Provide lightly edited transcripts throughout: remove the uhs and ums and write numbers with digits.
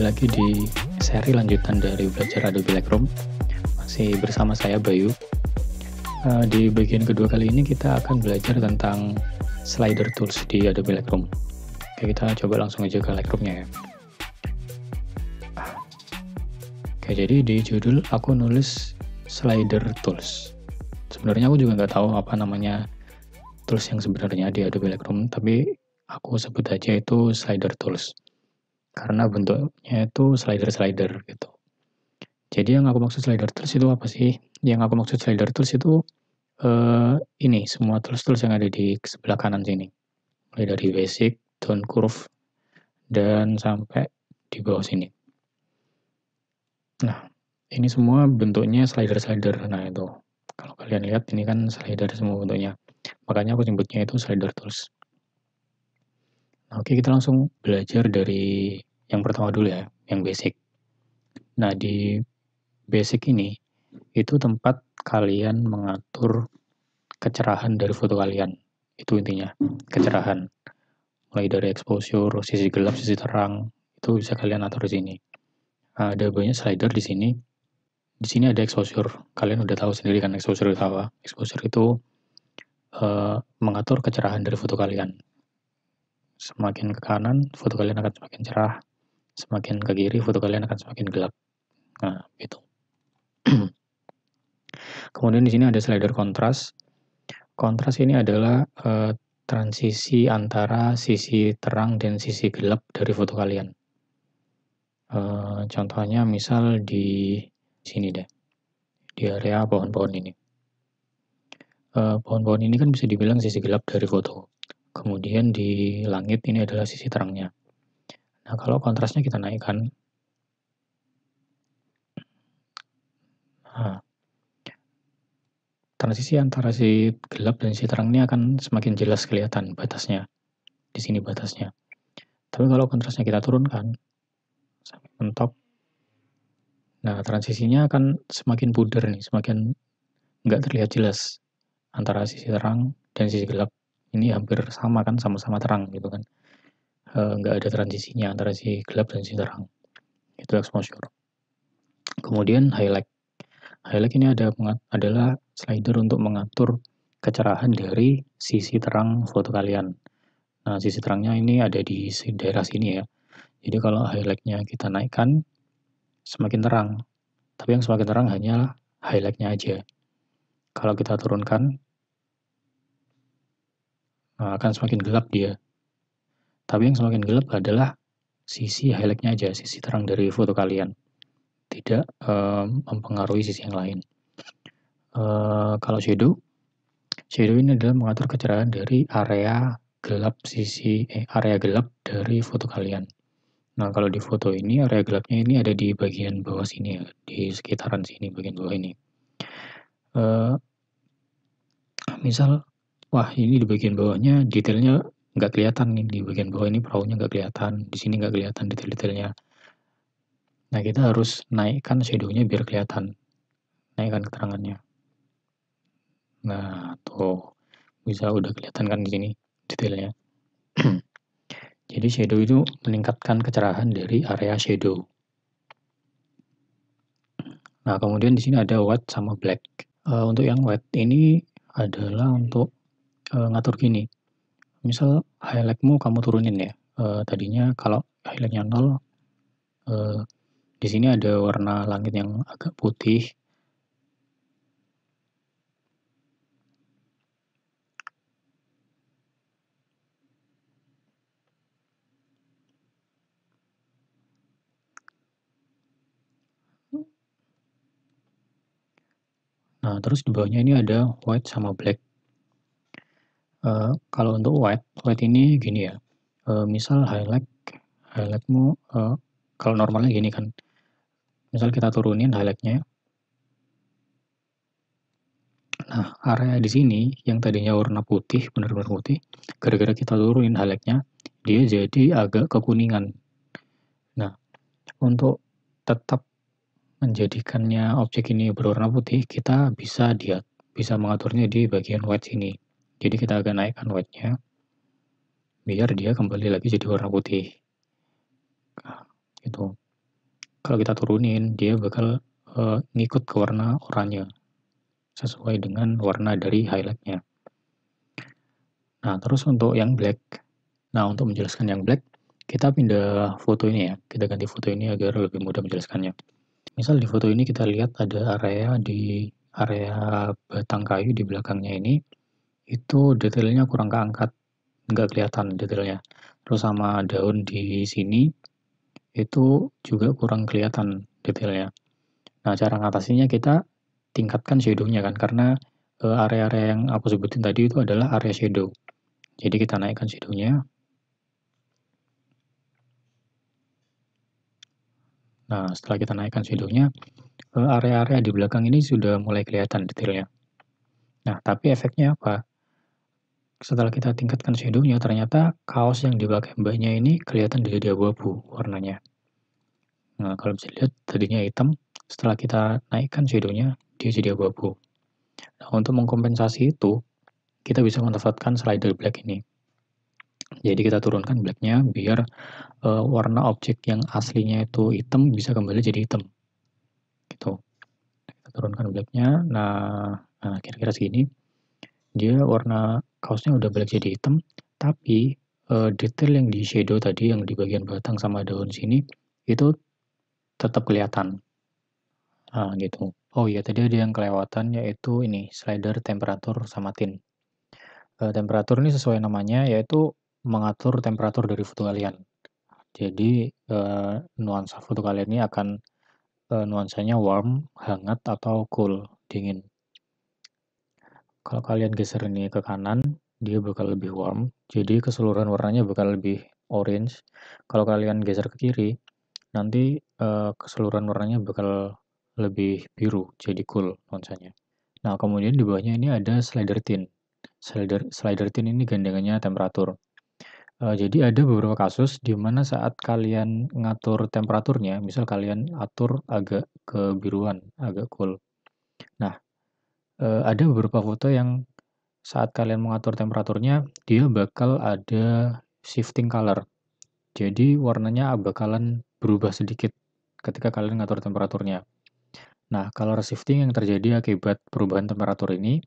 kembali lagi di seri lanjutan dari belajar Adobe Lightroom. Masih bersama saya Bayu. Di bagian kedua kali ini kita akan belajar tentang slider tools di Adobe Lightroom. Oke, kita coba langsung aja ke Lightroom-nya ya. Oke, jadi di judul aku nulis slider tools. Sebenarnya aku juga nggak tahu apa namanya tools yang sebenarnya di Adobe Lightroom, tapi aku sebut aja itu slider tools. Karena bentuknya itu slider-slider gitu. Jadi yang aku maksud slider tools itu apa sih? Yang aku maksud slider tools itu ini semua tools-tools yang ada di sebelah kanan sini. Mulai dari basic, down curve, dan sampai di bawah sini. Nah, ini semua bentuknya slider-slider. Nah itu, kalau kalian lihat ini kan slider semua bentuknya. Makanya aku sebutnya itu slider tools. Nah, oke, kita langsung belajar dari yang pertama dulu ya, yang basic. Nah, di basic ini, itu tempat kalian mengatur kecerahan dari foto kalian. Itu intinya, kecerahan. Mulai dari exposure, sisi gelap, sisi terang, itu bisa kalian atur di sini. Ada banyak slider di sini. Di sini ada exposure. Kalian udah tahu sendiri kan exposure itu apa? Exposure itu mengatur kecerahan dari foto kalian. Semakin ke kanan, foto kalian akan semakin cerah. Semakin ke kiri, foto kalian akan semakin gelap. Nah, gitu. Kemudian di sini ada slider kontras. Kontras ini adalah transisi antara sisi terang dan sisi gelap dari foto kalian. Contohnya misal di sini deh, di area pohon-pohon ini. Pohon-pohon ini kan bisa dibilang sisi gelap dari foto. Kemudian di langit ini adalah sisi terangnya. Nah, kalau kontrasnya kita naikkan, transisi antara si gelap dan si terang ini akan semakin jelas kelihatan batasnya. Di sini batasnya. Tapi kalau kontrasnya kita turunkan sampai mentok, nah transisinya akan semakin pudar nih, semakin nggak terlihat jelas antara sisi terang dan sisi gelap. Ini hampir sama kan, sama-sama terang gitu kan. Nggak ada transisinya antara si gelap dan si terang. Itu exposure. Kemudian highlight. Highlight ini adalah slider untuk mengatur kecerahan dari sisi terang foto kalian. Nah, sisi terangnya ini ada di daerah sini ya. Jadi kalau highlight-nya kita naikkan, semakin terang. Tapi yang semakin terang hanya highlight-nya aja. Kalau kita turunkan, akan semakin gelap dia. Tapi yang semakin gelap adalah sisi highlight-nya aja, sisi terang dari foto kalian. Tidak mempengaruhi sisi yang lain. Kalau shadow ini adalah mengatur kecerahan dari area gelap dari foto kalian. Nah, kalau di foto ini area gelapnya ini ada di bagian bawah sini ya, di sekitaran sini bagian bawah ini. Misal, wah ini di bagian bawahnya detailnya nggak kelihatan nih, di bagian bawah ini perahunya nggak kelihatan, di sini nggak kelihatan detail-detailnya. Nah, kita harus naikkan shadow-nya biar kelihatan, naikkan keterangannya. Nah, tuh bisa udah kelihatan kan di sini detailnya. Jadi shadow itu meningkatkan kecerahan dari area shadow. Nah, kemudian di sini ada white sama black. Untuk yang white ini adalah untuk ngatur gini. Misal highlight-mu kamu turunin ya. Tadinya kalau highlight-nya 0, di sini ada warna langit yang agak putih. Nah, terus di bawahnya ini ada white sama black. Kalau untuk white ini gini ya. Misal highlight-mu kalau normalnya gini kan. Misal kita turunin highlight-nya. Nah, area di sini yang tadinya warna putih, benar-benar putih, gara-gara kita turunin highlight-nya, dia jadi agak kekuningan. Nah, untuk tetap menjadikannya objek ini berwarna putih, kita bisa mengaturnya di bagian white sini. Jadi kita agak naikkan white-nya, biar dia kembali lagi jadi warna putih. Nah, gitu. Kalau kita turunin, dia bakal ngikut ke warna oranye sesuai dengan warna dari highlightnya. Nah, terus untuk yang black. Nah, untuk menjelaskan yang black, kita pindah foto ini ya. Kita ganti foto ini agar lebih mudah menjelaskannya. Misal di foto ini kita lihat ada area batang kayu di belakangnya ini, itu detailnya kurang keangkat, nggak kelihatan detailnya. Terus sama daun di sini, itu juga kurang kelihatan detailnya. Nah, cara ngatasinya kita tingkatkan shadow-nya kan, karena area-area yang aku sebutin tadi itu adalah area shadow. Jadi kita naikkan shadow-nya. Nah, setelah kita naikkan shadow-nya, area-area di belakang ini sudah mulai kelihatan detailnya. Nah, tapi efeknya apa? Setelah kita tingkatkan shadow-nya, ternyata kaos yang dipakai mbaknya ini kelihatan jadi abu-abu warnanya. Nah, kalau bisa lihat tadinya hitam, setelah kita naikkan shadow-nya, dia jadi abu-abu. Nah, untuk mengkompensasi itu, kita bisa memanfaatkan slider black ini. Jadi kita turunkan black-nya biar warna objek yang aslinya itu hitam bisa kembali jadi hitam. Gitu. Kita turunkan black-nya. Nah, kira-kira segini. Dia warna kaosnya udah balik jadi hitam, tapi detail yang di shadow tadi yang di bagian batang sama daun sini itu tetap kelihatan. Nah, gitu. Oh iya, tadi ada yang kelewatan yaitu ini slider temperatur sama tint. Temperatur ini sesuai namanya yaitu mengatur temperatur dari foto kalian. Jadi nuansa foto kalian ini akan nuansanya warm, hangat atau cool, dingin. Kalau kalian geser ini ke kanan, dia bakal lebih warm. Jadi keseluruhan warnanya bakal lebih orange. Kalau kalian geser ke kiri, nanti keseluruhan warnanya bakal lebih biru, jadi cool nuansanya. Nah, kemudian di bawahnya ini ada slider tint. Slider tint ini gandengannya temperatur. Jadi ada beberapa kasus di mana saat kalian ngatur temperaturnya, misal kalian atur agak kebiruan, agak cool. Nah, ada beberapa foto yang saat kalian mengatur temperaturnya, dia bakal ada shifting color. Jadi warnanya bakalan berubah sedikit ketika kalian ngatur temperaturnya. Nah, color shifting yang terjadi akibat perubahan temperatur ini,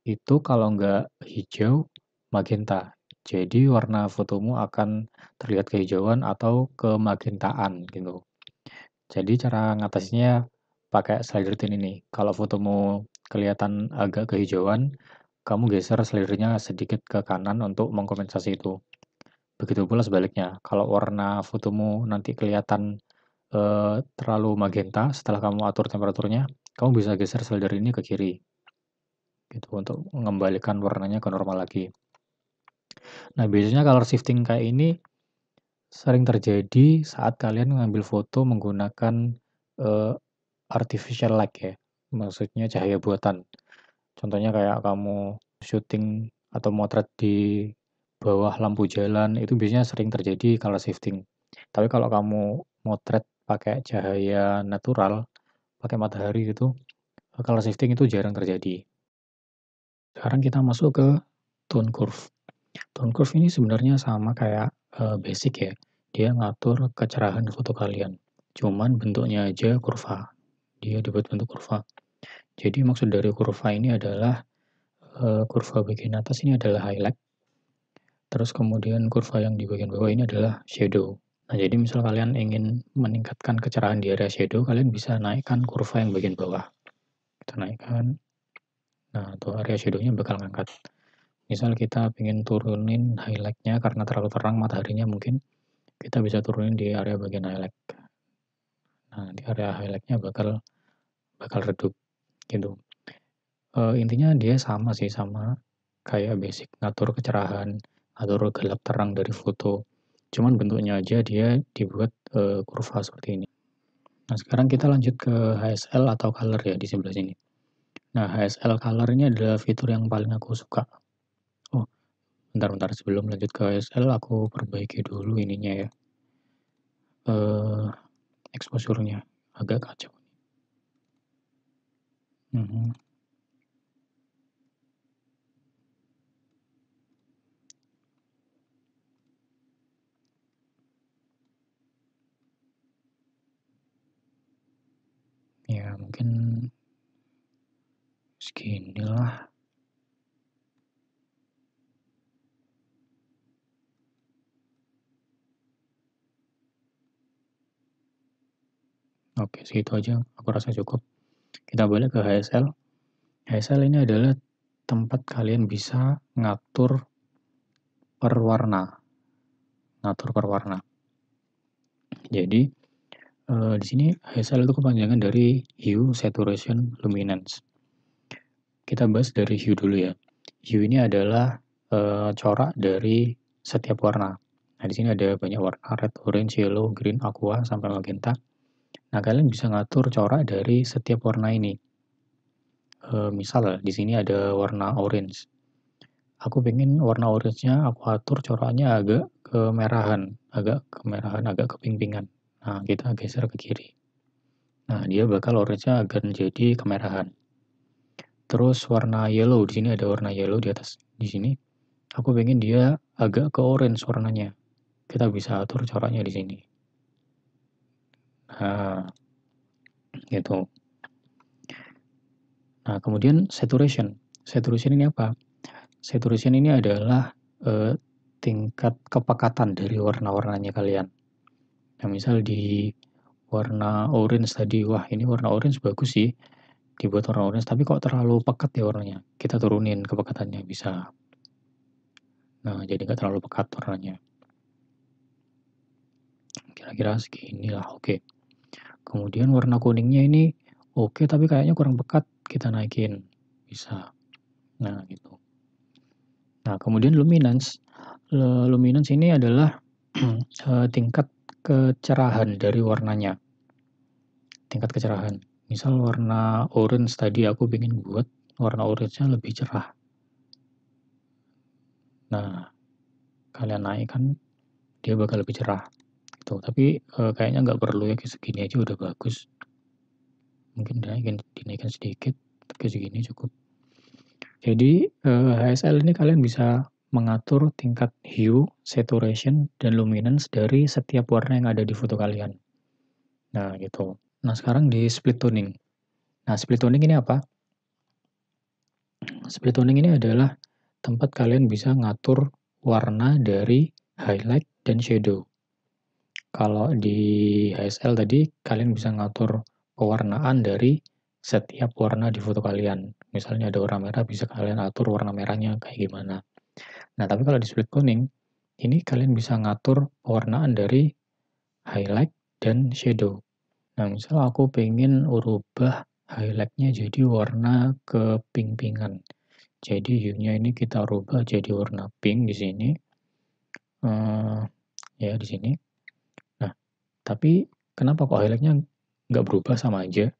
itu kalau nggak hijau, magenta. Jadi warna fotomu akan terlihat kehijauan atau kemagentaan gitu. Jadi cara ngatasinya pakai slider tint ini. Kalau fotomu kelihatan agak kehijauan, kamu geser slidernya sedikit ke kanan untuk mengkompensasi itu. Begitu pula sebaliknya, kalau warna fotomu nanti kelihatan terlalu magenta setelah kamu atur temperaturnya, kamu bisa geser slider ini ke kiri. Gitu untuk mengembalikan warnanya ke normal lagi. Nah, biasanya color shifting kayak ini sering terjadi saat kalian mengambil foto menggunakan artificial light ya. Maksudnya cahaya buatan. Contohnya kayak kamu syuting atau motret di bawah lampu jalan, itu biasanya sering terjadi color shifting. Tapi kalau kamu motret pakai cahaya natural, pakai matahari gitu, color shifting itu jarang terjadi. Sekarang kita masuk ke tone curve. Tone curve ini sebenarnya sama kayak basic ya. Dia ngatur kecerahan foto kalian. Cuman bentuknya aja kurva. Dia dibuat bentuk kurva. Jadi maksud dari kurva ini adalah kurva bagian atas ini adalah highlight, terus kemudian kurva yang di bagian bawah ini adalah shadow. Nah, jadi misal kalian ingin meningkatkan kecerahan di area shadow, kalian bisa naikkan kurva yang bagian bawah. Kita naikkan. Nah, tuh area shadow-nya bakal ngangkat. Misal kita ingin turunin highlight-nya karena terlalu terang mataharinya mungkin, kita bisa turunin di area bagian highlight. Nah, di area highlight-nya bakal redup gitu. Intinya dia sama sih, sama kayak basic ngatur kecerahan, ngatur gelap terang dari foto. Cuman bentuknya aja dia dibuat kurva seperti ini. Nah, sekarang kita lanjut ke HSL atau color ya di sebelah sini. Nah, HSL color ini adalah fitur yang paling aku suka. Oh, bentar-bentar sebelum lanjut ke HSL aku perbaiki dulu ininya ya. Exposure-nya agak kacau. Mhm. Ya mungkin seginilah. Oke, segitu aja aku rasa cukup. Kita balik ke HSL. HSL ini adalah tempat kalian bisa ngatur per warna. Jadi di sini HSL itu kepanjangan dari Hue, Saturation, Luminance. Kita bahas dari Hue dulu ya. Hue ini adalah corak dari setiap warna. Nah, di sini ada banyak warna, red, orange, yellow, green, aqua, sampai magenta. Nah, kalian bisa ngatur corak dari setiap warna ini. Misal di sini ada warna orange. Aku pengen warna orange-nya aku atur coraknya agak kemerahan, agak keping-pingan. Nah, kita geser ke kiri. Nah, dia bakal orange-nya akan jadi kemerahan. Terus warna yellow, di sini ada warna yellow di atas. Di sini aku pengen dia agak ke orange warnanya. Kita bisa atur coraknya di sini. Nah, gitu. Nah, kemudian saturation. Saturation ini apa? Saturation ini adalah tingkat kepekatan dari warna-warnanya kalian. Nah, misal di warna orange tadi, wah ini warna orange bagus sih, dibuat warna orange, tapi kok terlalu pekat ya warnanya. Kita turunin kepekatannya bisa. Nah, jadi nggak terlalu pekat warnanya. Kira-kira segini lah, oke. Kemudian warna kuningnya ini oke, tapi kayaknya kurang pekat, kita naikin. Bisa. Nah, gitu. Nah, kemudian luminance. Luminance ini adalah tingkat kecerahan dari warnanya. Tingkat kecerahan. Misal warna orange tadi aku ingin buat warna orange-nya lebih cerah. Nah, kalian naikkan dia bakal lebih cerah. Gitu. Tapi kayaknya nggak perlu ya, segini aja udah bagus. Mungkin dinaikkan sedikit, ke segini cukup. Jadi HSL ini kalian bisa mengatur tingkat hue, saturation, dan luminance dari setiap warna yang ada di foto kalian. Nah, gitu. Nah, sekarang di split toning. Nah, split toning ini apa? Split toning ini adalah tempat kalian bisa ngatur warna dari highlight dan shadow. Kalau di HSL tadi, kalian bisa ngatur pewarnaan dari setiap warna di foto kalian. Misalnya ada warna merah, bisa kalian atur warna merahnya kayak gimana. Nah, tapi kalau di split toning, ini kalian bisa ngatur pewarnaan dari highlight dan shadow. Nah, misal aku pengen urubah highlightnya jadi warna keping-pingan. Jadi hue-nya ini kita rubah jadi warna pink di sini. Ya, di sini. Nah, tapi kenapa kok highlightnya nggak berubah sama aja?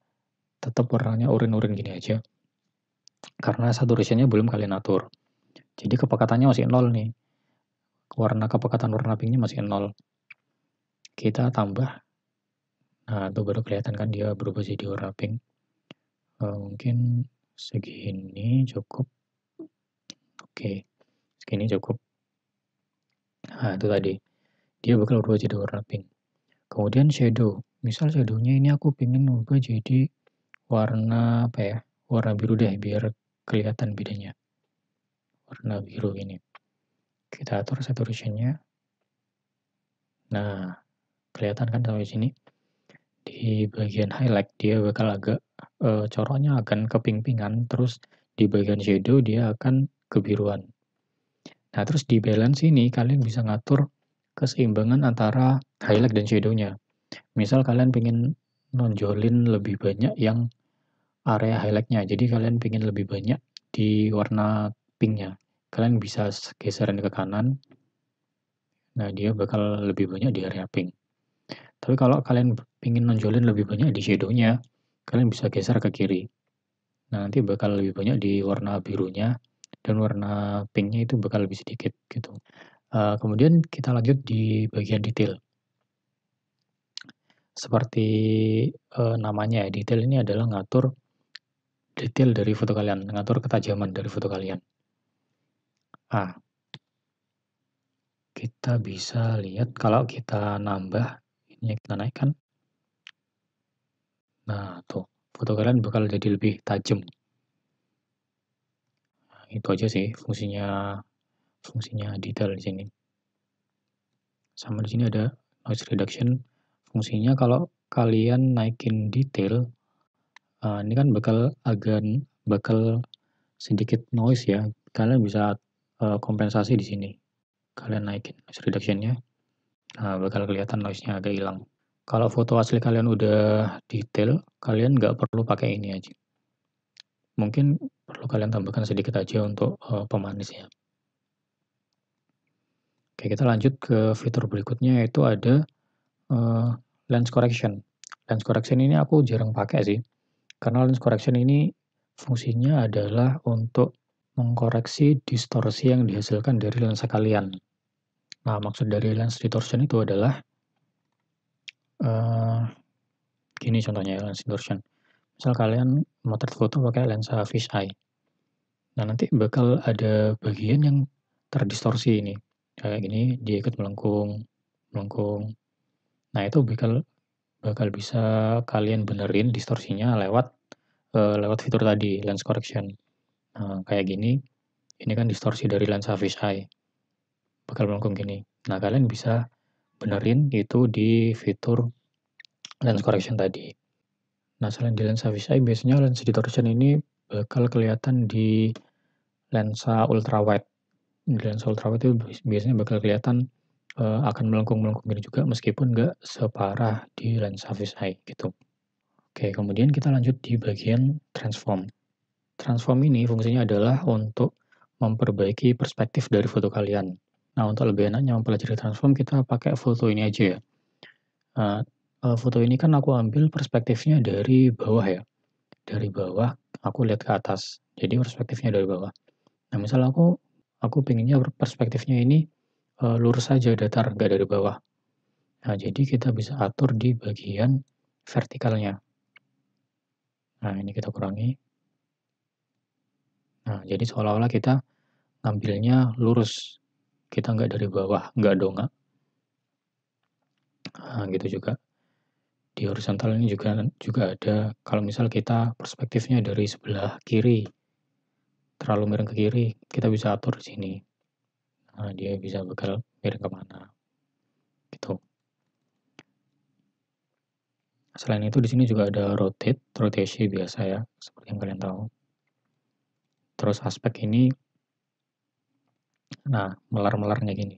Tetap warnanya oranye-oranye gini aja. Karena saturationnya belum kalian atur. Jadi kepekatannya masih nol nih. Kepekatan warna pinknya masih nol. Kita tambah. Nah, itu baru kelihatan kan dia berubah jadi warna pink. Mungkin segini cukup. Oke, segini cukup. Nah, itu tadi. Dia bakal berubah jadi warna pink. Kemudian shadow. Misal shadownya ini aku pengen ubah jadi warna apa ya? Warna biru deh biar kelihatan bedanya. Warna biru ini. Kita atur saturationnya. Nah, kelihatan kan sampai sini? Di bagian highlight dia bakal agak coraknya akan keping-pingan, terus di bagian shadow dia akan kebiruan. Nah, terus di balance ini kalian bisa ngatur keseimbangan antara highlight dan shadow-nya. Misal kalian pengen nonjolin lebih banyak yang area highlight-nya, jadi kalian pengen lebih banyak di warna pink-nya. Kalian bisa geserin ke kanan, nah dia bakal lebih banyak di area pink. Tapi kalau kalian pengen nonjolin lebih banyak di shadow-nya, kalian bisa geser ke kiri. Nah, nanti bakal lebih banyak di warna birunya, dan warna pink-nya itu bakal lebih sedikit gitu. Kemudian kita lanjut di bagian detail. Seperti namanya ya, detail ini adalah ngatur detail dari foto kalian, ngatur ketajaman dari foto kalian. Ah, kita bisa lihat kalau kita nambah, ini kita naikkan. Nah, tuh. foto kalian bakal jadi lebih tajam. Nah, itu aja sih fungsinya detail di sini. Sama di sini ada noise reduction. Fungsinya kalau kalian naikin detail, ini kan bakal sedikit noise ya. Kalian bisa kompensasi di sini. Kalian naikin noise reduction-nya, bakal kelihatan noise-nya agak hilang. Kalau foto asli kalian udah detail, kalian nggak perlu pakai ini aja. Mungkin perlu kalian tambahkan sedikit aja untuk pemanisnya. Oke, kita lanjut ke fitur berikutnya, yaitu ada lens correction. Lens correction ini aku jarang pakai sih, karena lens correction ini fungsinya adalah untuk mengkoreksi distorsi yang dihasilkan dari lensa kalian. Nah, maksud dari lens distortion itu adalah gini contohnya ya, lens distortion. Misal kalian motret foto pakai lensa fisheye. Nah, nanti bakal ada bagian yang terdistorsi ini. Kayak gini, dia ikut melengkung. Nah, itu bakal bisa kalian benerin distorsinya lewat fitur tadi, lens correction. Nah, kayak gini, ini kan distorsi dari lensa fisheye. Bakal melengkung gini. Nah, kalian bisa benerin itu di fitur lens correction tadi. Nah, selain di lensa fisheye, biasanya lens distortion ini bakal kelihatan di lensa ultrawide. Di lensa ultrawide itu biasanya bakal kelihatan akan melengkung-melengkung gini juga meskipun nggak separah di lensa fisheye gitu. Oke, kemudian kita lanjut di bagian transform. Transform ini fungsinya adalah untuk memperbaiki perspektif dari foto kalian. Nah, untuk lebih enaknya mempelajari transform, kita pakai foto ini aja ya. Foto ini kan aku ambil perspektifnya dari bawah ya. Dari bawah, aku lihat ke atas. Jadi perspektifnya dari bawah. Nah, misal aku pengennya perspektifnya ini lurus saja, datar, nggak dari bawah. Nah, jadi kita bisa atur di bagian vertikalnya. Nah, ini kita kurangi. Nah, jadi seolah-olah kita ngambilnya lurus. Kita nggak dari bawah, nggak dongak. Nah, gitu juga. Di horizontal ini juga ada, kalau misal kita perspektifnya dari sebelah kiri, terlalu miring ke kiri, kita bisa atur di sini. Nah, dia bisa bakal miring kemana. Gitu. Selain itu di sini juga ada rotation biasa ya, seperti yang kalian tahu. Terus aspek ini, nah melar-melarnya gini.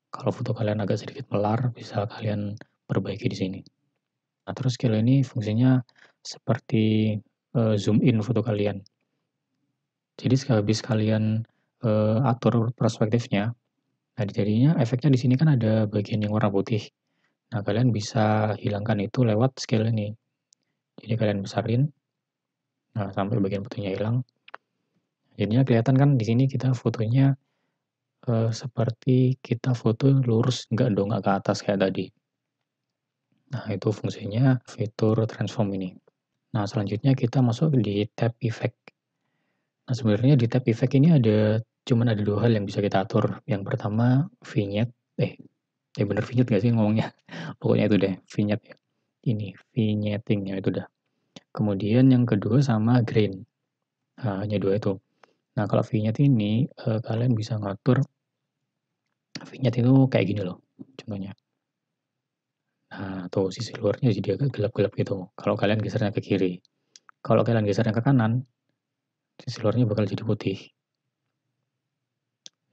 Kalau foto kalian agak sedikit melar, bisa kalian perbaiki di sini. Nah, terus scale ini fungsinya seperti zoom in foto kalian. Jadi habis kalian atur perspektifnya, nah jadinya efeknya di sini kan ada bagian yang warna putih. Nah, kalian bisa hilangkan itu lewat scale ini. Jadi kalian besarin, nah sampai bagian putihnya hilang. Jadinya kelihatan kan di sini kita fotonya seperti kita foto lurus, nggak dongak ke atas kayak tadi. Nah, itu fungsinya fitur transform ini. Nah, selanjutnya kita masuk di tab effect. Nah, sebenarnya di tab effect ini cuman ada dua hal yang bisa kita atur. Yang pertama vignette, bener vignette nggak sih ngomongnya? Pokoknya itu deh, vignette ya. Ini vignetting ya itu dah. Kemudian yang kedua sama grain. Nah, hanya dua itu. Nah, kalau vignette ini kalian bisa ngatur vignette itu kayak gini loh, contohnya. Nah, tuh sisi luarnya jadi agak gelap-gelap gitu. Kalau kalian gesernya ke kiri. Kalau kalian gesernya ke kanan, sisi luarnya bakal jadi putih.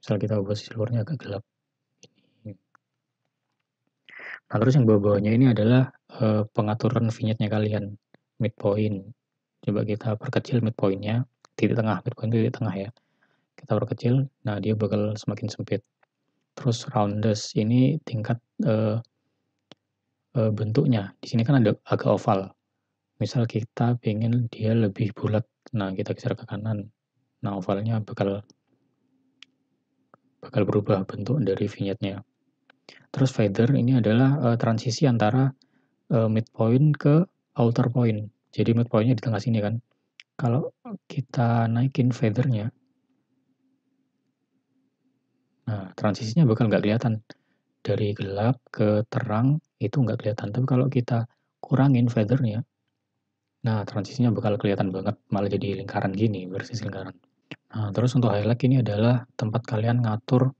Misal kita ubah sisi luarnya agak gelap. Nah, terus yang bawah-bawahnya ini adalah pengaturan vignette-nya kalian. Midpoint. Coba kita perkecil midpoint-nya. Midpoint titik tengah ya. Kita perkecil, nah dia bakal semakin sempit. Terus roundness ini tingkat bentuknya. Di sini kan ada agak oval. Misal kita pengen dia lebih bulat, nah kita geser ke kanan. Nah, ovalnya bakal berubah bentuk dari vignette-nya. Terus feather ini adalah transisi antara midpoint ke outer point. Jadi midpoint-nya di tengah sini kan. Kalau kita naikin feather-nya, nah transisinya bakal nggak kelihatan. Dari gelap ke terang itu nggak kelihatan. Tapi kalau kita kurangin feather-nya, Nah, transisinya bakal kelihatan banget, malah jadi lingkaran gini, bersisi lingkaran. Nah, terus untuk highlight ini adalah tempat kalian ngatur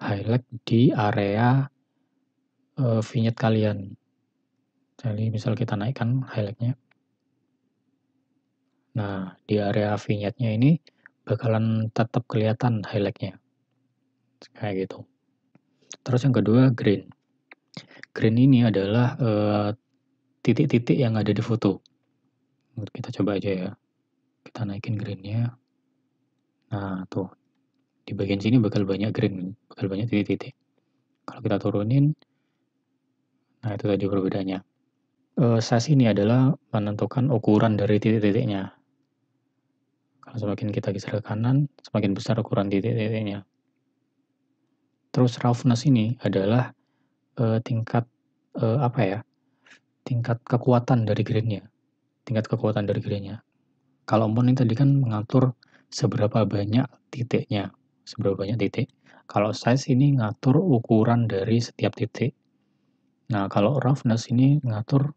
highlight di area vignette kalian. Jadi misal kita naikkan highlightnya. Nah, di area vignette-nya ini bakalan tetap kelihatan highlightnya. Kayak gitu. Terus yang kedua, green. Green ini adalah titik-titik yang ada di foto. Kita coba aja ya. Kita naikin green-nya. Nah, tuh. Di bagian sini bakal banyak green, bakal banyak titik-titik. Kalau kita turunin, nah itu tadi perbedaannya. Size ini adalah menentukan ukuran dari titik-titiknya. Kalau semakin kita geser ke kanan, semakin besar ukuran titik-titiknya. Terus roughness ini adalah tingkat tingkat kekuatan dari green-nya. Tingkat kekuatan dari green-nya. Kalau empon ini tadi kan mengatur seberapa banyak titiknya, seberapa banyak titik. Kalau size ini ngatur ukuran dari setiap titik. Nah, kalau roughness ini ngatur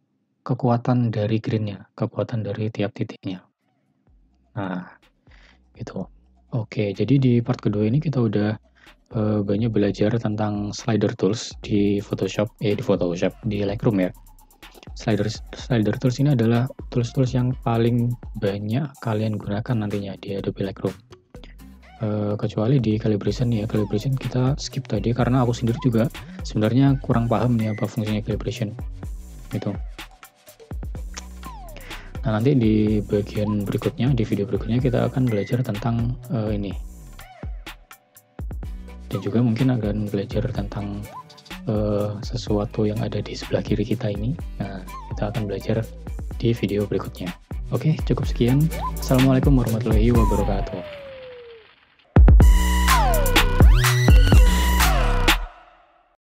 kekuatan dari green-nya, kekuatan dari tiap titiknya. Nah, gitu. Oke, jadi di part kedua ini kita udah banyak belajar tentang slider tools di di Lightroom ya. Slider tools ini adalah tools-tools yang paling banyak kalian gunakan nantinya di Adobe Lightroom. Kecuali di calibration ya, calibration kita skip tadi karena aku sendiri juga sebenarnya kurang paham nih apa fungsinya calibration gitu. Nah, nanti di bagian berikutnya, di video berikutnya kita akan belajar tentang ini. Dan juga mungkin akan belajar tentang sesuatu yang ada di sebelah kiri kita ini. Nah, kita akan belajar di video berikutnya. Oke, cukup sekian. Assalamualaikum warahmatullahi wabarakatuh.